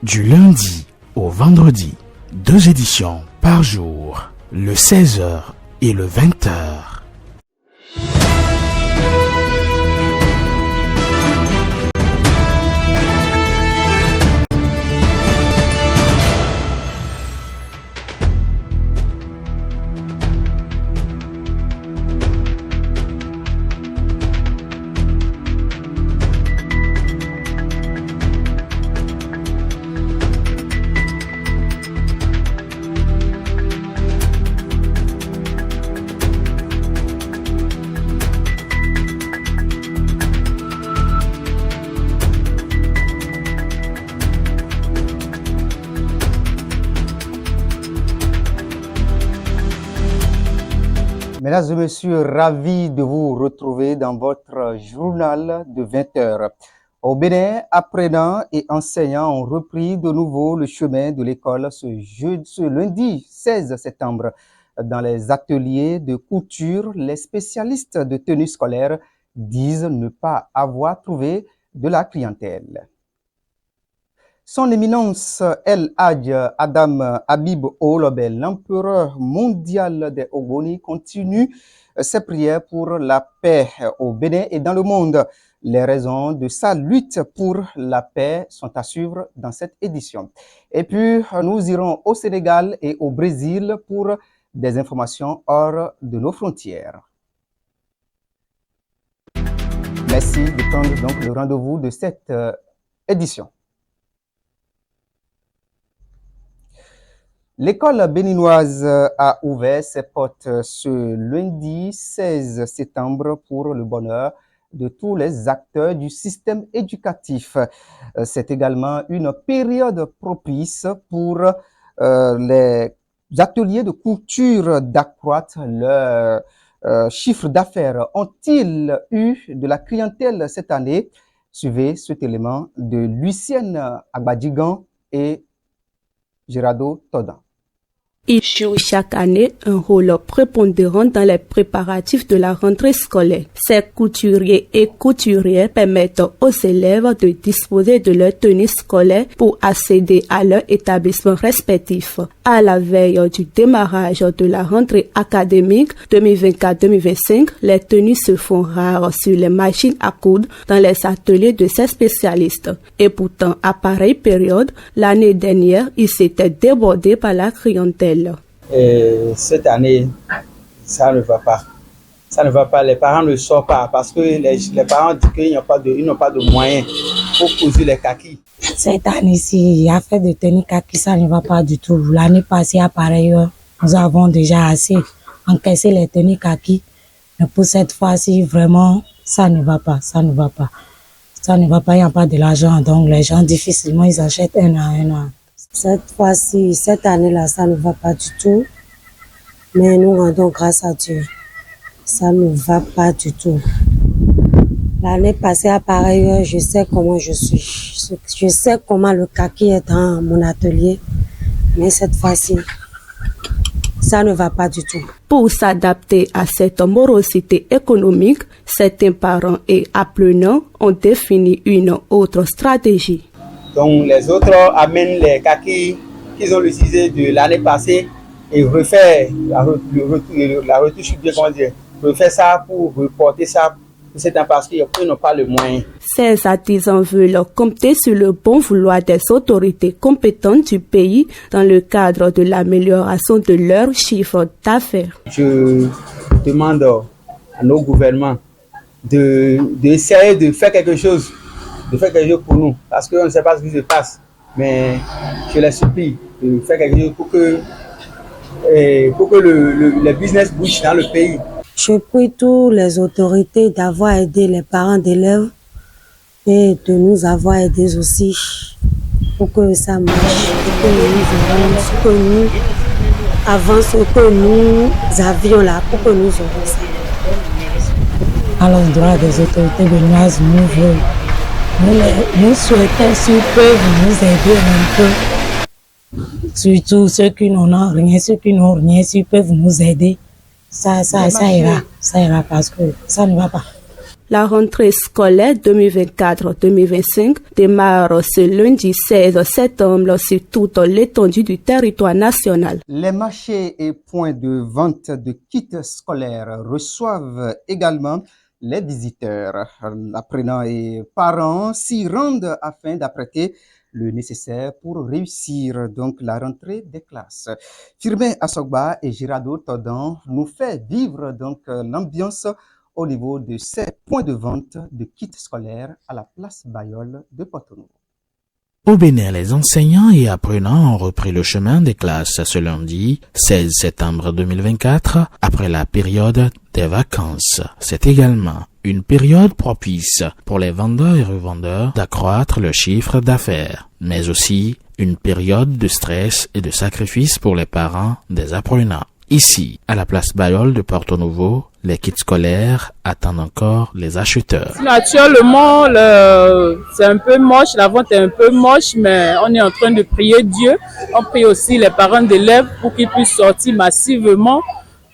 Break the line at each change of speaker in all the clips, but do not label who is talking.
Du lundi au vendredi, 2 éditions par jour, le 16h et le 20h.
Mesdames et messieurs, ravi de vous retrouver dans votre journal de 20h. Au Bénin, apprenants et enseignants ont repris de nouveau le chemin de l'école ce lundi 16 septembre. Dans les ateliers de couture, les spécialistes de tenue scolaire disent ne pas avoir trouvé de la clientèle. Son éminence El Hadj Adam Habib Olobel, l'empereur mondial des Ogoni, continue ses prières pour la paix au Bénin et dans le monde. Les raisons de sa lutte pour la paix sont à suivre dans cette édition. Et puis, nous irons au Sénégal et au Brésil pour des informations hors de nos frontières. Merci de prendre donc le rendez-vous de cette édition. L'école béninoise a ouvert ses portes ce lundi 16 septembre pour le bonheur de tous les acteurs du système éducatif. C'est également une période propice pour les ateliers de couture d'accroître leur chiffre d'affaires. Ont-ils eu de la clientèle cette année? Suivez cet élément de Lucienne Agbadigan et Gerardo Todan.
Ils jouent chaque année un rôle prépondérant dans les préparatifs de la rentrée scolaire. Ces couturiers et couturières permettent aux élèves de disposer de leur tenue scolaire pour accéder à leur établissement respectif. À la veille du démarrage de la rentrée académique 2024-2025, les tenues se font rares sur les machines à coudre dans les ateliers de ces spécialistes. Et pourtant, à pareille période, l'année dernière, ils s'étaient débordés par la clientèle.
Cette année, ça ne va pas. Ça ne va pas. Les parents ne sortent pas parce que les parents disent qu'ils n'ont pas de moyens pour couser les kakis.
Cette année-ci, il y a fait de tenue kaki, ça ne va pas du tout. L'année passée, à pareille heure, nous avons déjà assez encaissé les tenues kaki. Mais pour cette fois-ci, vraiment, ça ne va pas. Ça ne va pas. Ça ne va pas, il n'y a pas de l'argent. Donc, les gens, difficilement, ils achètent un à un.
Cette fois-ci, cette année-là, ça ne va pas du tout. Mais nous rendons grâce à Dieu. Ça ne va pas du tout. L'année passée, à pareille heure, je sais comment je suis. Je sais comment le kaki est dans mon atelier. Mais cette fois-ci, ça ne va pas du tout.
Pour s'adapter à cette morosité économique, certains parents et apprenants ont défini une autre stratégie.
Donc les autres amènent les kakis qu'ils ont utilisés de l'année passée et refaire la retouche, comment dire, refaire ça pour reporter ça. C'est parce qu'ils n'ont pas le moyen.
Ces artisans veulent compter sur le bon vouloir des autorités compétentes du pays dans le cadre de l'amélioration de leur chiffre d'affaires.
Je demande à nos gouvernements d'essayer de faire quelque chose. De faire quelque chose pour nous, parce qu'on ne sait pas ce qui se passe. Mais je les supplie de faire quelque chose pour que le business bouge dans le pays.
Je prie toutes les autorités d'avoir aidé les parents d'élèves et de nous avoir aidés aussi pour que ça marche, pour que nous avons ce que nous avions là, pour que nous aurons ça.
À l'endroit des autorités béninoises, nous souhaitons s'ils peuvent nous aider un peu. Surtout ceux qui n'en ont rien, ceux qui n'ont rien, s'ils peuvent nous aider, ça ira parce que ça ne va pas.
La rentrée scolaire 2024-2025 démarre ce lundi 16 septembre sur toute l'étendue du territoire national.
Les marchés et points de vente de kits scolaires reçoivent également les visiteurs. Apprenants et parents s'y rendent afin d'apprêter le nécessaire pour réussir donc la rentrée des classes. Firmin Assogba et Girado Todan nous fait vivre donc l'ambiance au niveau de ces points de vente de kits scolaires à la place Bayol de Porto-Novo.
Au Bénin, les enseignants et apprenants ont repris le chemin des classes ce lundi 16 septembre 2024 après la période des vacances. C'est également une période propice pour les vendeurs et revendeurs d'accroître le chiffre d'affaires, mais aussi une période de stress et de sacrifice pour les parents des apprenants. Ici, à la place Bayol de Porto-Novo, les kits scolaires attendent encore les acheteurs.
Actuellement, c'est un peu moche, la vente est un peu moche, mais on est en train de prier Dieu. On prie aussi les parents d'élèves pour qu'ils puissent sortir massivement.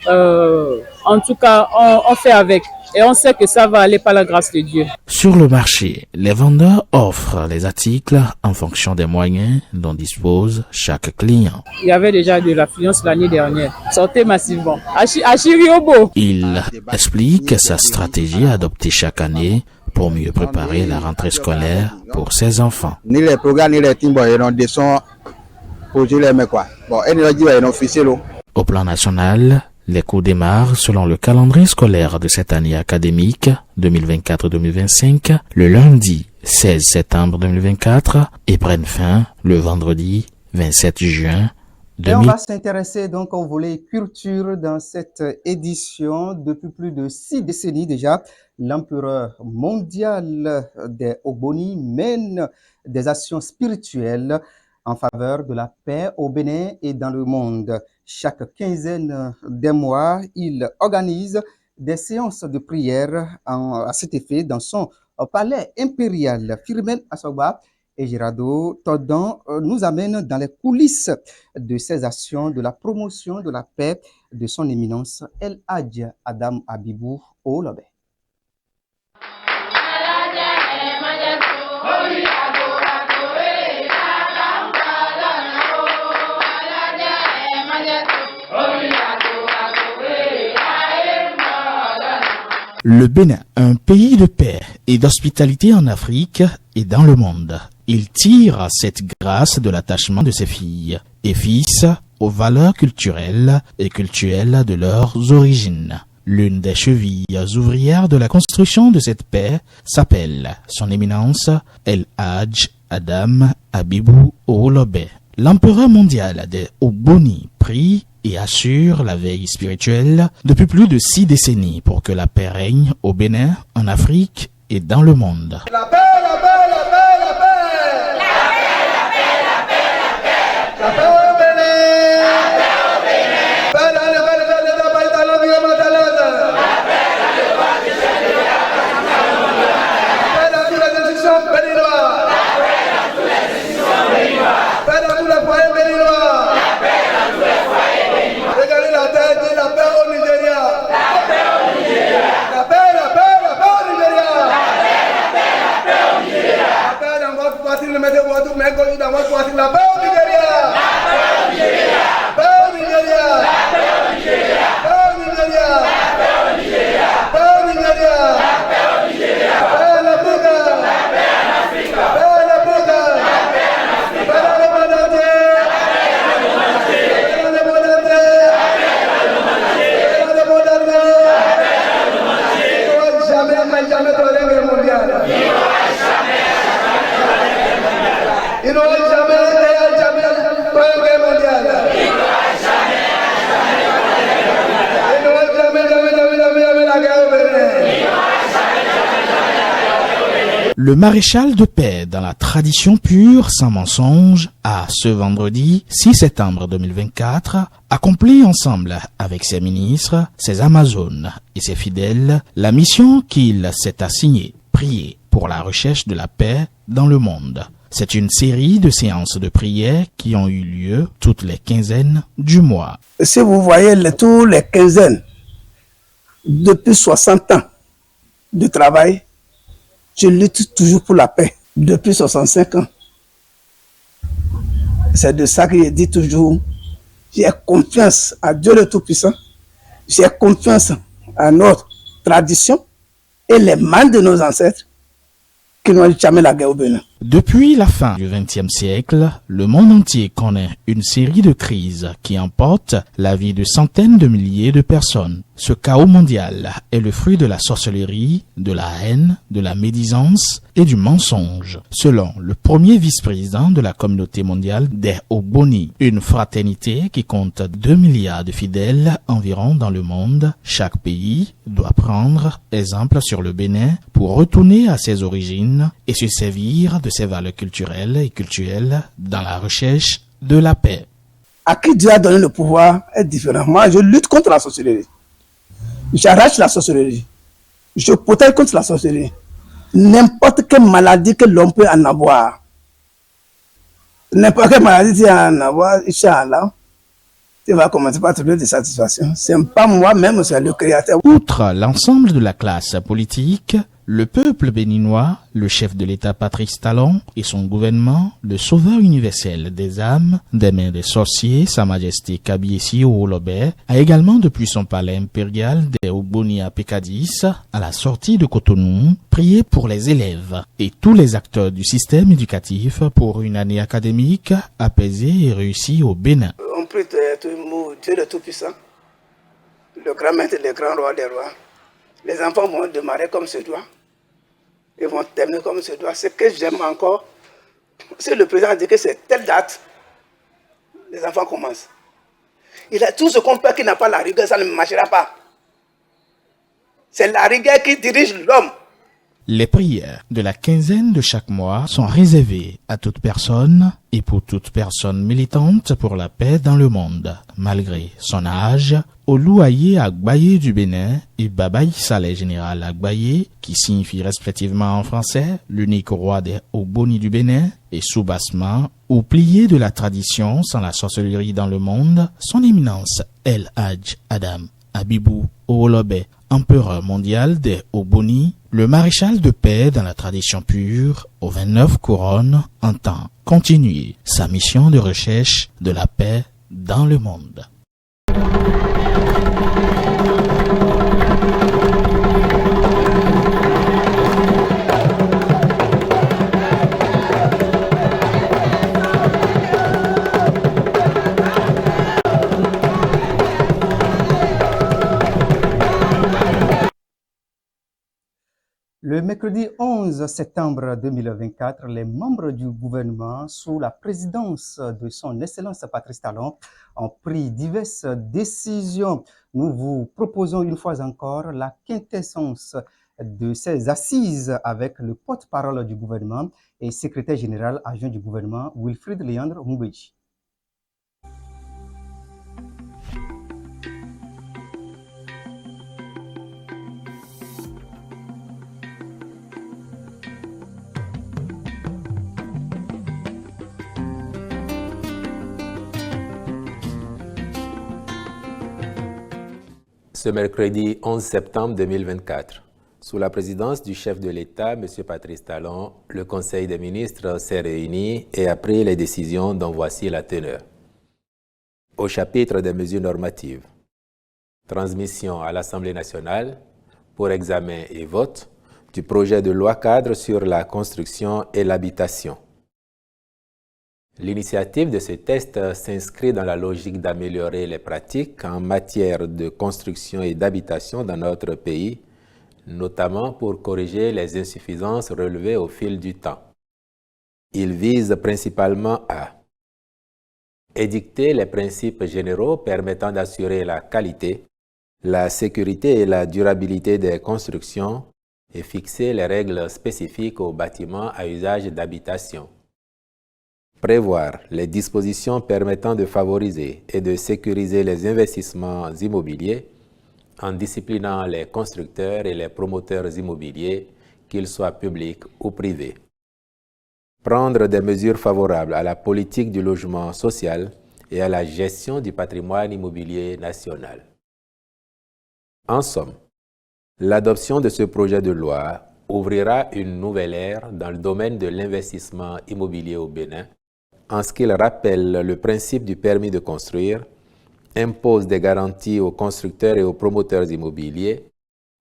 En tout cas, on fait avec. Et on sait que ça va aller par la grâce de Dieu.
Sur le marché, les vendeurs offrent les articles en fonction des moyens dont dispose chaque client.
Il y avait déjà de l'affluence l'année dernière. Sortez massivement. Achiriobo.
Il explique sa stratégie adoptée chaque année pour mieux préparer la rentrée scolaire pour ses enfants.
Ni les programmes ni les teams, ils sont posés les mecs quoi. Bon, ils officiel.
Au plan national, les cours démarrent selon le calendrier scolaire de cette année académique 2024-2025 le lundi 16 septembre 2024 et prennent fin le vendredi 27 juin 2024.
Et on va s'intéresser donc au volet culture dans cette édition. Depuis plus de 6 décennies déjà, l'empereur mondial des Ogboni mène des actions spirituelles en faveur de la paix au Bénin et dans le monde. Chaque quinzaine des mois, il organise des séances de prière à cet effet dans son palais impérial. Firmin Assogba et Girado Todan nous amènent dans les coulisses de ces actions de la promotion de la paix de son éminence El Hadj Adam Abibou Olobe.
Le Bénin, un pays de paix et d'hospitalité en Afrique et dans le monde. Il tire cette grâce de l'attachement de ses filles et fils aux valeurs culturelles et cultuelles de leurs origines. L'une des chevilles ouvrières de la construction de cette paix s'appelle Son Éminence El Hadj Adam Abibou Olobe. L'empereur mondial des Ogboni prie et assure la veille spirituelle depuis plus de 6 décennies pour que la paix règne au Bénin, en Afrique et dans le monde.
La paix, la paix, la paix, la paix. La paix, la paix, la paix, la paix. La paix au Bénin. La paix au Bénin. Paix dans le Bénin, dans le Bénin, dans l'environnement de l'Inde. La paix dans le Bénin, paix dans toutes les institutions béninoises. La paix dans toutes les institutions béninoises. Paix dans tous les foyers béninois. La paix dans tous les foyers béninois. Regardez la terre, dit la paix au Nigeria. La paix au Nigeria. La paix, la paix, la paix au Nigeria. La paix, la paix, la paix au Nigeria. La paix dans votre partie, le mettez votre main gauche dans votre partie. La paix au Nigeria. La paix au Nigeria. La paix au Nigeria. La paix au Nigeria. La paix au Nigeria. La paix au Nigeria. La paix au Nigeria. La paix au Nigeria. La paix en Afrique. La paix en Afrique. La paix en Afrique. La paix en Afrique. La paix dans le monde entier. La paix dans le monde entier. La paix dans le monde entier. La paix dans le monde entier. La paix dans le monde entier. Il n'aura jamais, mais jamais troisième guerre mondiale. Il n'aura jamais, il n'aura jamais, jamais troisième guerre mondiale. Il n'aura jamais, il n'aura jamais, jamais la guerre au Bénin.
Le maréchal de paix dans la tradition pure sans mensonge a, ce vendredi 6 septembre 2024, accompli ensemble avec ses ministres, ses amazones et ses fidèles la mission qu'il s'est assignée, prier pour la recherche de la paix dans le monde. C'est une série de séances de prière qui ont eu lieu toutes les quinzaines du mois.
Si vous voyez tous les quinzaines, depuis 60 ans, de travail, je lutte toujours pour la paix depuis 65 ans. C'est de ça que je dis toujours, j'ai confiance à Dieu le Tout-Puissant, j'ai confiance à notre tradition et les mains de nos ancêtres qui n'ont jamais la guerre au Bénin.
Depuis la fin du XXe siècle, le monde entier connaît une série de crises qui emportent la vie de centaines de milliers de personnes. Ce chaos mondial est le fruit de la sorcellerie, de la haine, de la médisance et du mensonge, selon le premier vice-président de la communauté mondiale des Ogboni, une fraternité qui compte 2 milliards de fidèles environ dans le monde. Chaque pays doit prendre exemple sur le Bénin pour retourner à ses origines et se servir de ses valeurs culturelles et culturelles dans la recherche de la paix.
À qui Dieu a donné le pouvoir est différent. Moi, je lutte contre la sorcellerie. J'arrache la sorcellerie. Je protège contre la sorcellerie. N'importe quelle maladie que l'on peut en avoir. N'importe quelle maladie tu en avoir, Inch'Allah, tu vas commencer par trouver des satisfactions. Ce n'est pas moi-même, c'est le Créateur.
Outre l'ensemble de la classe politique, le peuple béninois, le chef de l'État Patrice Talon et son gouvernement, le sauveur universel des âmes, des mains des sorciers, Sa Majesté Kabiesi Owolobe, a également depuis son palais impérial des Ogboni à Pécadis, à la sortie de Cotonou, prié pour les élèves et tous les acteurs du système éducatif pour une année académique apaisée et réussie au Bénin.
On prie tout le monde, Dieu le Tout-Puissant, le grand maître, le grand roi des rois. Les enfants vont démarrer comme ce doit. Ils vont terminer comme ce doit. Ce que j'aime encore, c'est le président dit que c'est telle date, les enfants commencent. Il a tout ce qu'on peut qui n'a pas la rigueur, ça ne marchera pas. C'est la rigueur qui dirige l'homme.
Les prières de la quinzaine de chaque mois sont réservées à toute personne et pour toute personne militante pour la paix dans le monde, malgré son âge. Oluwaye Agbaye du Bénin et Baba Issa le général Agbaye, qui signifie respectivement en français l'unique roi des Ogboni du Bénin, et soubassement ou plié de la tradition sans la sorcellerie dans le monde, son éminence El Hadj Adam Abibou Owolobe, empereur mondial des Ogboni, le maréchal de paix dans la tradition pure, aux 29 couronnes, entend continuer sa mission de recherche de la paix dans le monde.
Le mercredi 11 septembre 2024, les membres du gouvernement, sous la présidence de son Excellence Patrice Talon, ont pris diverses décisions. Nous vous proposons une fois encore la quintessence de ces assises avec le porte-parole du gouvernement et secrétaire général adjoint du gouvernement, Wilfrid Léandre Moubeji.
Ce mercredi 11 septembre 2024, sous la présidence du chef de l'État, M. Patrice Talon, le Conseil des ministres s'est réuni et a pris les décisions dont voici la teneur. Au chapitre des mesures normatives, transmission à l'Assemblée nationale pour examen et vote du projet de loi cadre sur la construction et l'habitation. L'initiative de ce texte s'inscrit dans la logique d'améliorer les pratiques en matière de construction et d'habitation dans notre pays, notamment pour corriger les insuffisances relevées au fil du temps. Il vise principalement à édicter les principes généraux permettant d'assurer la qualité, la sécurité et la durabilité des constructions et fixer les règles spécifiques aux bâtiments à usage d'habitation. Prévoir les dispositions permettant de favoriser et de sécuriser les investissements immobiliers en disciplinant les constructeurs et les promoteurs immobiliers, qu'ils soient publics ou privés. Prendre des mesures favorables à la politique du logement social et à la gestion du patrimoine immobilier national. En somme, L'adoption de ce projet de loi ouvrira une nouvelle ère dans le domaine de l'investissement immobilier au Bénin, en ce qu'il rappelle le principe du permis de construire, impose des garanties aux constructeurs et aux promoteurs immobiliers,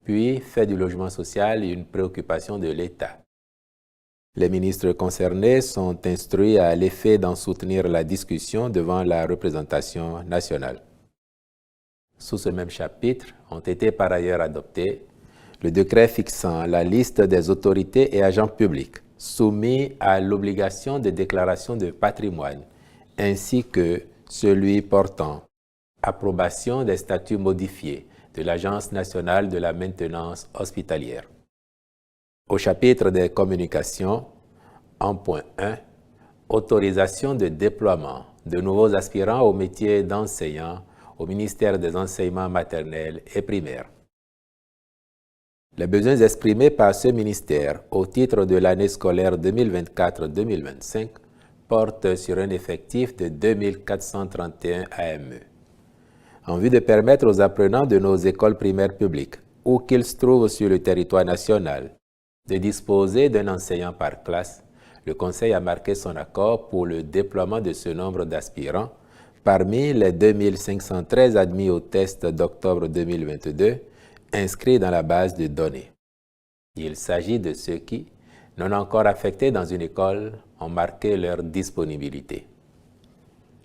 puis fait du logement social une préoccupation de l'État. Les ministres concernés sont instruits à l'effet d'en soutenir la discussion devant la représentation nationale. Sous ce même chapitre ont été par ailleurs adoptés le décret fixant la liste des autorités et agents publics soumis à l'obligation de déclaration de patrimoine, ainsi que celui portant approbation des statuts modifiés de l'Agence nationale de la maintenance hospitalière. Au chapitre des communications, en point 1, autorisation de déploiement de nouveaux aspirants au métier d'enseignant au ministère des enseignements maternels et primaires. Les besoins exprimés par ce ministère au titre de l'année scolaire 2024-2025 portent sur un effectif de 2431 AME. En vue de permettre aux apprenants de nos écoles primaires publiques, où qu'ils se trouvent sur le territoire national, de disposer d'un enseignant par classe, le Conseil a marqué son accord pour le déploiement de ce nombre d'aspirants parmi les 2513 admis au test d'octobre 2022 inscrits dans la base de données. Il s'agit de ceux qui, non encore affectés dans une école, ont marqué leur disponibilité.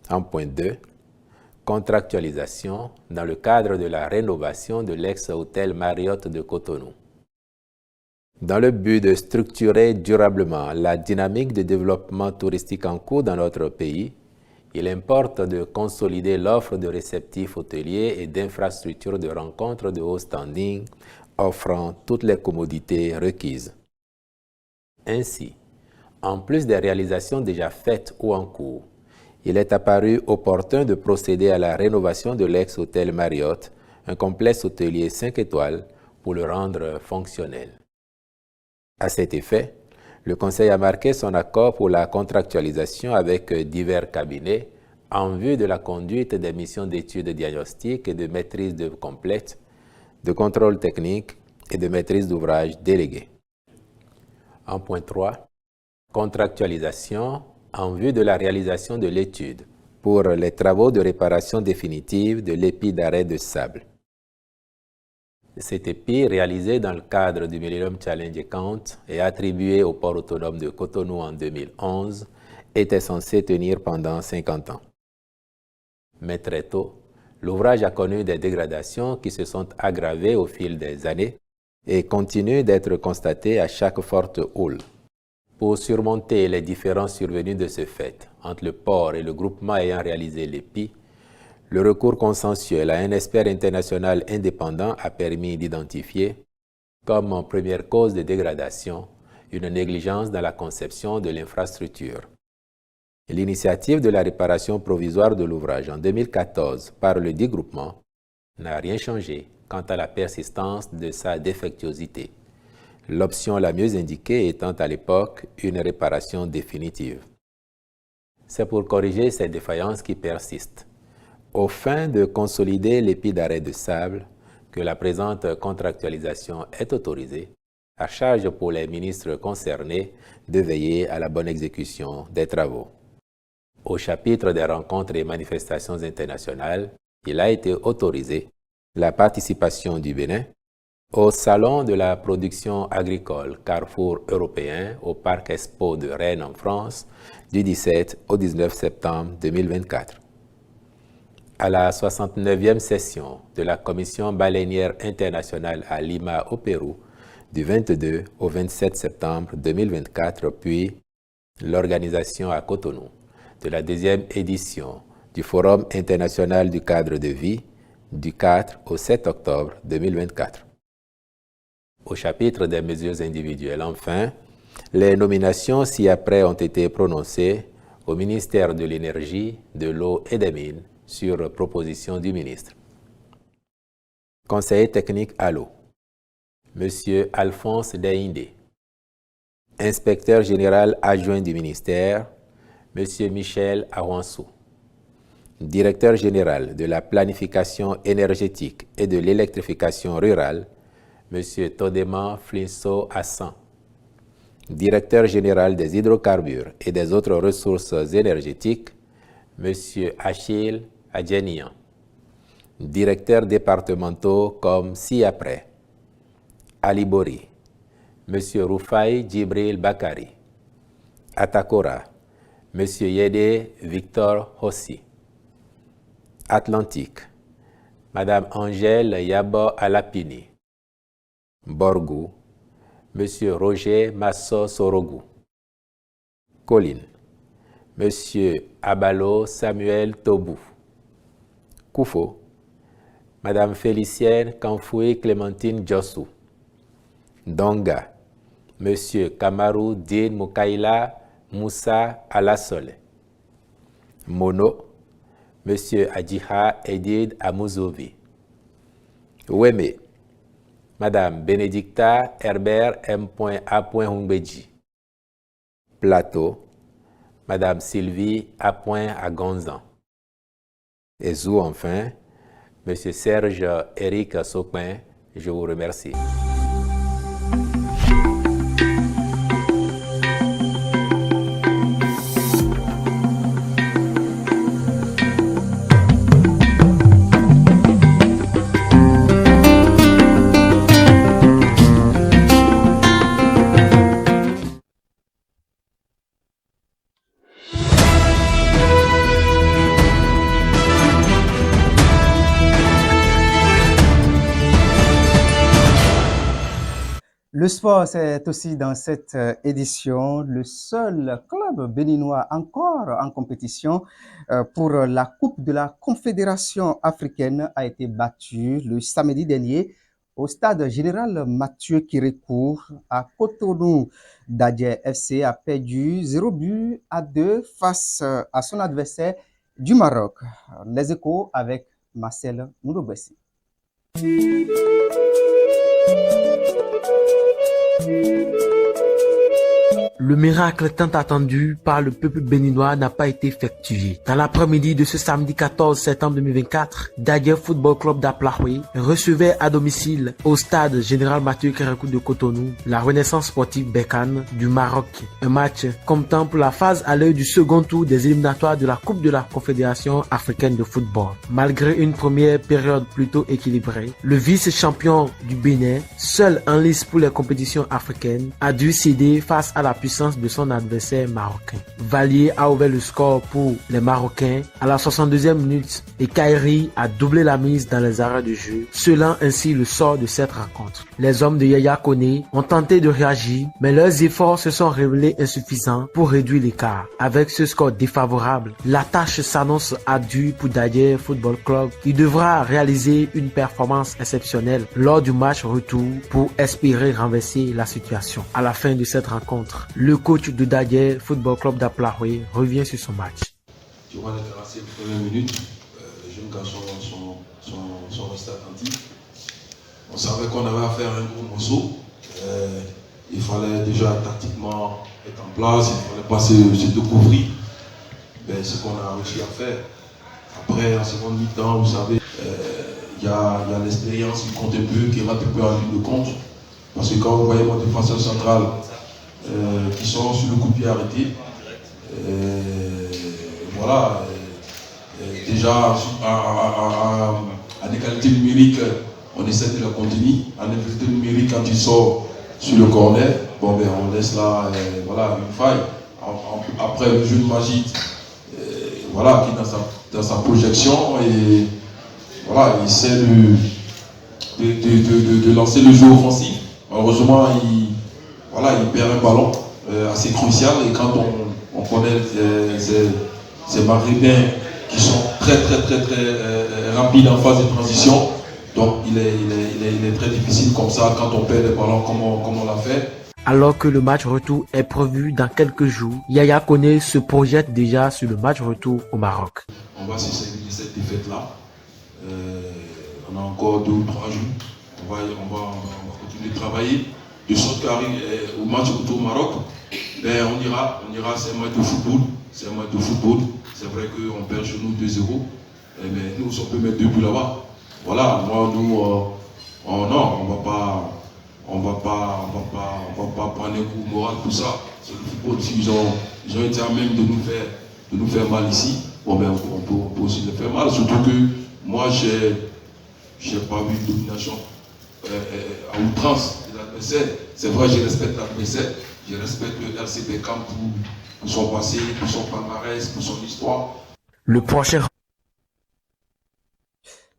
En point 2, contractualisation dans le cadre de la rénovation de l'ex-hôtel Marriott de Cotonou. Dans le but de structurer durablement la dynamique de développement touristique en cours dans notre pays, il importe de consolider l'offre de réceptifs hôteliers et d'infrastructures de rencontres de haut standing offrant toutes les commodités requises. Ainsi, en plus des réalisations déjà faites ou en cours, il est apparu opportun de procéder à la rénovation de l'ex-hôtel Marriott, un complexe hôtelier 5 étoiles, pour le rendre fonctionnel. À cet effet, le Conseil a marqué son accord pour la contractualisation avec divers cabinets en vue de la conduite des missions d'études diagnostiques et de maîtrise d'œuvre complète, de contrôle technique et de maîtrise d'ouvrage délégués. En point 3, contractualisation en vue de la réalisation de l'étude pour les travaux de réparation définitive de l'épi d'arrêt de sable. Cet épi, réalisé dans le cadre du Millennium Challenge Account et attribué au port autonome de Cotonou en 2011, était censé tenir pendant 50 ans. Mais très tôt, l'ouvrage a connu des dégradations qui se sont aggravées au fil des années et continuent d'être constatées à chaque forte houle. Pour surmonter les différences survenues de ce fait entre le port et le groupement ayant réalisé l'épi, le recours consensuel à un expert international indépendant a permis d'identifier, comme en première cause de dégradation, une négligence dans la conception de l'infrastructure. L'initiative de la réparation provisoire de l'ouvrage en 2014 par le dit groupement n'a rien changé quant à la persistance de sa défectuosité, l'option la mieux indiquée étant à l'époque une réparation définitive. C'est pour corriger ces défaillances qui persistent, aux fins de consolider l'épi d'arrêt de sable, que la présente contractualisation est autorisée, à charge pour les ministres concernés de veiller à la bonne exécution des travaux. Au chapitre des rencontres et manifestations internationales, il a été autorisé la participation du Bénin au Salon de la production agricole Carrefour européen au Parc Expo de Rennes en France du 17 au 19 septembre 2024. À la 69e session de la Commission baleinière internationale à Lima au Pérou du 22 au 27 septembre 2024, puis l'organisation à Cotonou de la 2e édition du Forum international du cadre de vie du 4 au 7 octobre 2024. Au chapitre des mesures individuelles, enfin, les nominations ci-après ont été prononcées au ministère de l'Énergie, de l'Eau et des Mines sur proposition du ministre. Conseiller technique à l'eau, M. Alphonse Deinde. Inspecteur général adjoint du ministère, M. Michel Awansou. Directeur général de la planification énergétique et de l'électrification rurale, M. Todema Flinso Hassan. Directeur général des hydrocarbures et des autres ressources énergétiques, M. Achille Adjenian. Directeurs départementaux comme ci-après: Ali Bori, M. Roufaï Djibril Bakari, Atakora, M. Yede Victor Hossi. Atlantique, Mme Angèle Yabo Alapini. Borgou, M. Roger Masso Sorogou. Colline, M. Abalo Samuel Tobou. Koufo, Mme Félicienne Kanfoui Clémentine Djossou. Donga, M. Kamarou Din Moukaïla Moussa Alassole. Mono, M. Adjiha Edid Amouzovi. Ouémé, Mme Bénédicta Herbert M.A. Humbedji. Plateau, Mme Sylvie A. Agonzan. Et Zou enfin, M. Serge Éric Sopin, je vous remercie.
Le sport, c'est aussi dans cette édition le seul club béninois encore en compétition pour la Coupe de la Confédération africaine a été battu le samedi dernier au stade général Mathieu Kérékou à Cotonou. Dadje FC a perdu 0-2 face à son adversaire du Maroc. Les Échos avec Marcel Moudobessi.
Le miracle tant attendu par le peuple béninois n'a pas été effectué. Dans l'après-midi de ce samedi 14 septembre 2024, Dadje Football Club d'Aplahoé recevait à domicile au stade Général Mathieu Kérékou de Cotonou la Renaissance sportive Berkane du Maroc. Un match comptant pour la phase à l'heure du second tour des éliminatoires de la Coupe de la Confédération africaine de football. Malgré une première période plutôt équilibrée, le vice-champion du Bénin, seul en lice pour les compétitions africaines, a dû céder face à la puissance de son adversaire marocain. Valier a ouvert le score pour les Marocains à la 62e minute et Kairi a doublé la mise dans les arrêts de jeu, scellant ainsi le sort de cette rencontre. Les hommes de Yaya Kone ont tenté de réagir, mais leurs efforts se sont révélés insuffisants pour réduire l'écart. Avec ce score défavorable, la tâche s'annonce ardue pour Dadje Football Club qui devra réaliser une performance exceptionnelle lors du match retour pour espérer renverser la situation. À la fin de cette rencontre, le coach de Dadje Football Club d'Aplahoé revient sur son match.
Durant les 45 premières minutes, les jeunes garçons sont restés attentifs. On savait qu'on avait à faire un gros morceau. Il fallait déjà tactiquement être en place, il fallait pas se découvrir. Ce qu'on a réussi à faire. Après, en seconde mi-temps, vous savez, il y a l'expérience qui compte un peu, qui rentre un peu en ligne de compte. Parce que quand vous voyez mon défenseur central qui sont sur le coup de pied arrêté, voilà, déjà en égalité numérique, on essaie de la continuer. En égalité numérique, quand il sort sur le corner, bon, on laisse là voilà, une faille. Après le jeu de Magid, voilà, qui est dans sa projection, et voilà, il essaie de lancer le jeu offensif. Heureusement, il perd un ballon assez crucial, et quand on connaît ces Maghrébins qui sont très rapides en phase de transition, donc il est très difficile comme ça quand on perd les ballons comme on l'a fait.
Alors que le match retour est prévu dans quelques jours, Yaya Kone se projette déjà sur le match retour au Maroc.
On va s'essayer de cette défaite-là. On a encore 2 ou 3 jours. On va continuer de travailler. De sorte qu'au match retour au Maroc, on ira, c'est un match de football. C'est vrai qu'on perd chez nous 2-0. Mais nous, on peut mettre 2 buts là-bas. Voilà, moi, nous, non, on ne va pas on va pas prendre un coup moral pour ça. C'est le football. Ils ont été à même de nous faire mal ici. Bon, ben, on peut aussi le faire mal. Surtout que moi, j'ai pas vu de domination à outrance de l'adversaire. C'est vrai, je respecte l'adversaire. Je respecte le RCB Camp pour son passé, pour son palmarès, pour son histoire.
Le prochain.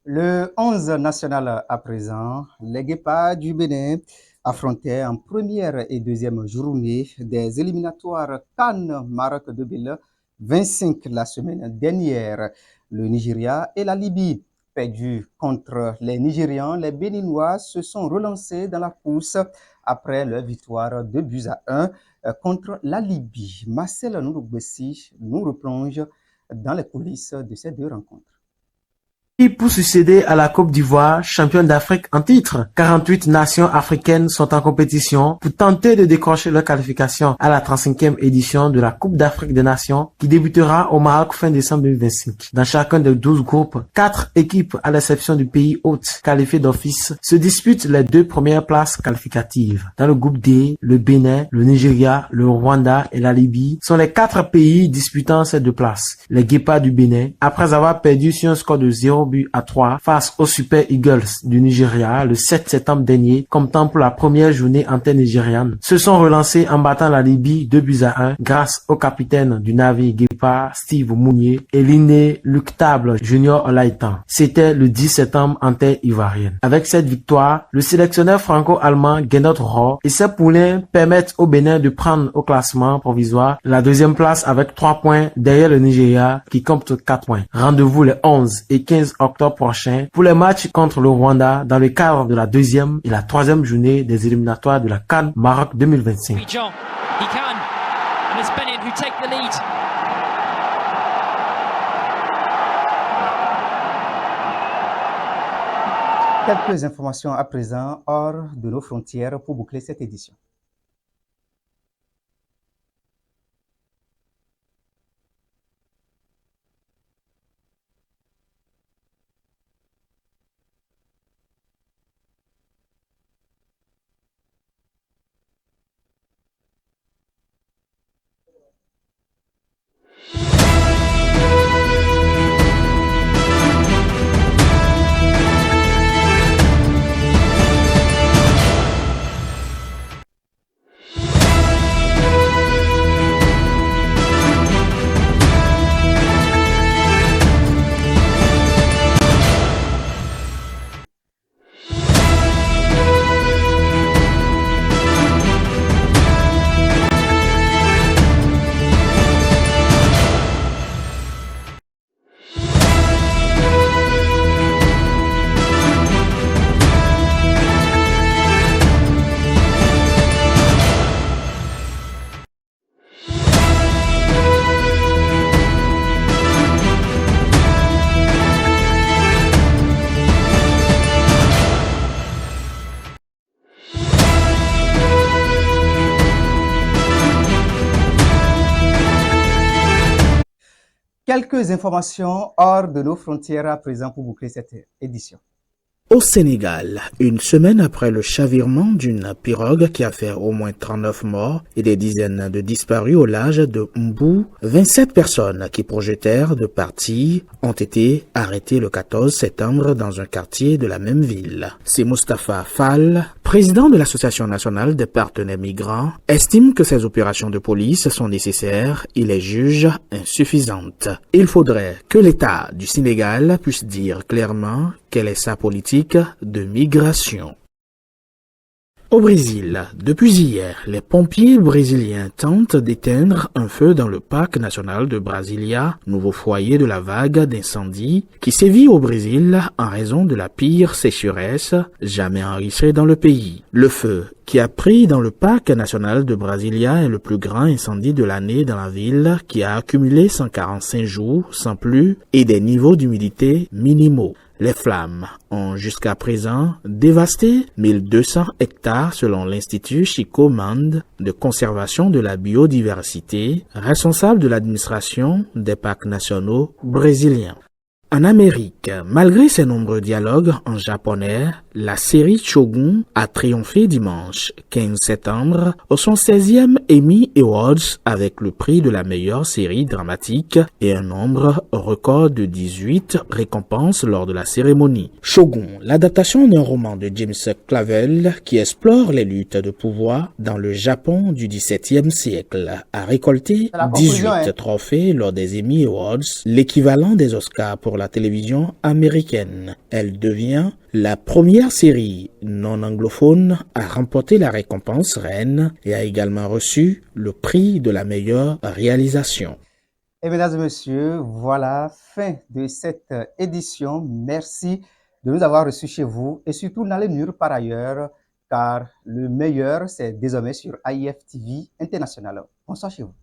Le 11 national à présent, les Guépards du Bénin affrontaient en première et deuxième journée des éliminatoires CAN Maroc 2025 la semaine dernière. Le Nigeria et la Libye. Perdus contre les Nigérians, les Béninois se sont relancés dans la course après leur victoire 2-1 contre la Libye. Marcel Nourougbessi nous replonge dans les coulisses de ces deux rencontres.
Pour succéder à la Côte d'Ivoire, championne d'Afrique en titre, 48 nations africaines sont en compétition pour tenter de décrocher leur qualification à la 35e édition de la Coupe d'Afrique des Nations qui débutera au Maroc fin décembre 2025. Dans chacun des 12 groupes, 4 équipes, à l'exception du pays hôte qualifié d'office, se disputent les 2 premières places qualificatives. Dans le groupe D, le Bénin, le Nigeria, le Rwanda et la Libye sont les 4 pays disputant ces 2 places. Les Guépards du Bénin, après avoir perdu sur un score de 0 à 3 face aux Super Eagles du Nigeria le 7 septembre dernier, comptant pour la première journée en terre nigériane, se sont relancés en battant la Libye 2-1 grâce au capitaine du navire Guépard Steve Mounier et l'inéluctable Junior Olaitan. C'était le 10 septembre en terre ivoirienne. Avec cette victoire, le sélectionneur franco-allemand Gernot Rohr et ses poulains permettent au Bénin de prendre au classement provisoire la 2e place avec 3 points derrière le Nigeria qui compte 4 points. Rendez-vous les 11 et 15 octobre prochain pour les matchs contre le Rwanda dans le cadre de la 2e et la 3e journée des éliminatoires de la CAN Maroc 2025.
Quelques informations à présent hors de nos frontières pour boucler cette édition. Quelques informations hors de nos frontières à présent pour boucler cette édition.
Au Sénégal, une semaine après le chavirement d'une pirogue qui a fait au moins 39 morts et des dizaines de disparus au large de Mbou, 27 personnes qui projetèrent de partir ont été arrêtées le 14 septembre dans un quartier de la même ville. C'est Mustapha Fall, président de l'Association nationale des partenaires migrants, estime que ces opérations de police sont nécessaires et les juge insuffisantes. Il faudrait que l'État du Sénégal puisse dire clairement quelle est sa politique de migration. Au Brésil, depuis hier, les pompiers brésiliens tentent d'éteindre un feu dans le parc national de Brasilia, nouveau foyer de la vague d'incendie qui sévit au Brésil en raison de la pire sécheresse jamais enregistrée dans le pays. Le feu qui a pris dans le parc national de Brasilia est le plus grand incendie de l'année dans la ville qui a accumulé 145 jours sans pluie et des niveaux d'humidité minimaux. Les flammes ont jusqu'à présent dévasté 1200 hectares selon l'Institut Chico Mendes de conservation de la biodiversité, responsable de l'administration des parcs nationaux brésiliens. En Amérique, malgré ses nombreux dialogues en japonais, la série Shogun a triomphé dimanche 15 septembre au son 16e Emmy Awards avec le prix de la meilleure série dramatique et un nombre record de 18 récompenses lors de la cérémonie. Shogun, l'adaptation d'un roman de James Clavell qui explore les luttes de pouvoir dans le Japon du XVIIe siècle, a récolté 18 trophées lors des Emmy Awards, l'équivalent des Oscars pour la télévision américaine. Elle devient la première série non anglophone à remporter la récompense reine et a également reçu le prix de la meilleure réalisation.
Et mesdames et messieurs, voilà, fin de cette édition. Merci de nous avoir reçus chez vous et surtout n'allez nulle part ailleurs car le meilleur c'est désormais sur AIF TV International. Bonsoir chez vous.